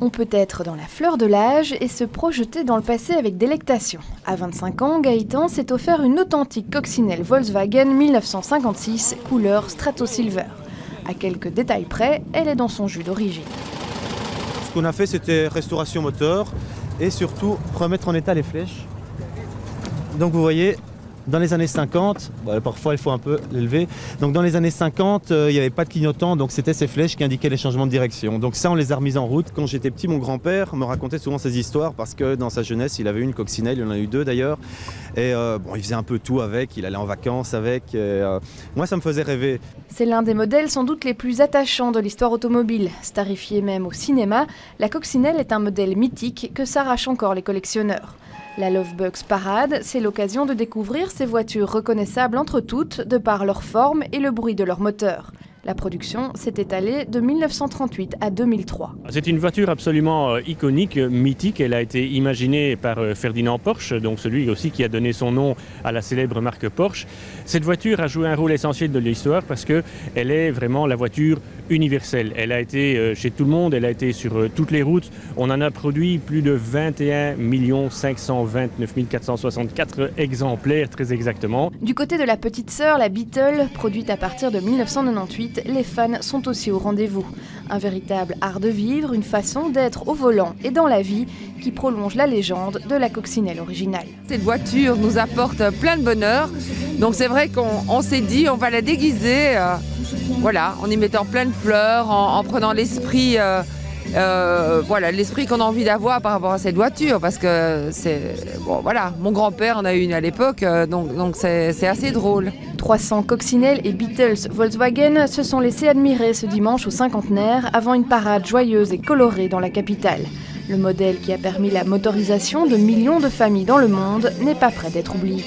On peut être dans la fleur de l'âge et se projeter dans le passé avec délectation. À 25 ans, Gaëtan s'est offert une authentique coccinelle Volkswagen 1956 couleur Strato Silver. À quelques détails près, elle est dans son jus d'origine. Ce qu'on a fait, c'était restauration moteur et surtout remettre en état les flèches. Donc vous voyez, dans les années 50, parfois il faut un peu l'élever, donc dans les années 50, il n'y avait pas de clignotant, donc c'était ces flèches qui indiquaient les changements de direction. Donc ça, on les a remises en route. Quand j'étais petit, mon grand-père me racontait souvent ces histoires parce que dans sa jeunesse, il avait eu une coccinelle, il en a eu deux d'ailleurs. Et il faisait un peu tout avec, il allait en vacances avec. Moi, ça me faisait rêver. C'est l'un des modèles sans doute les plus attachants de l'histoire automobile. Starifié même au cinéma, la coccinelle est un modèle mythique que s'arrachent encore les collectionneurs. La Lovebugs Parade, c'est l'occasion de découvrir ces voitures reconnaissables entre toutes de par leur forme et le bruit de leur moteur. La production s'est étalée de 1938 à 2003. C'est une voiture absolument iconique, mythique. Elle a été imaginée par Ferdinand Porsche, donc celui aussi qui a donné son nom à la célèbre marque Porsche. Cette voiture a joué un rôle essentiel de l'histoire parce qu'elle est vraiment la voiture universelle. Elle a été chez tout le monde, elle a été sur toutes les routes. On en a produit plus de 21 529 464 exemplaires, très exactement. Du côté de la petite sœur, la Beetle, produite à partir de 1998, les fans sont aussi au rendez-vous. Un véritable art de vivre, une façon d'être au volant et dans la vie qui prolonge la légende de la coccinelle originale. Cette voiture nous apporte plein de bonheur, donc c'est vrai qu'on s'est dit on va la déguiser, en y mettant plein de fleurs, en prenant l'esprit l'esprit qu'on a envie d'avoir par rapport à cette voiture, parce que mon grand-père en a eu une à l'époque, donc c'est assez drôle. 300 coccinelles et Beetles Volkswagen se sont laissés admirer ce dimanche au cinquantenaire avant une parade joyeuse et colorée dans la capitale. Le modèle qui a permis la motorisation de millions de familles dans le monde n'est pas prêt d'être oublié.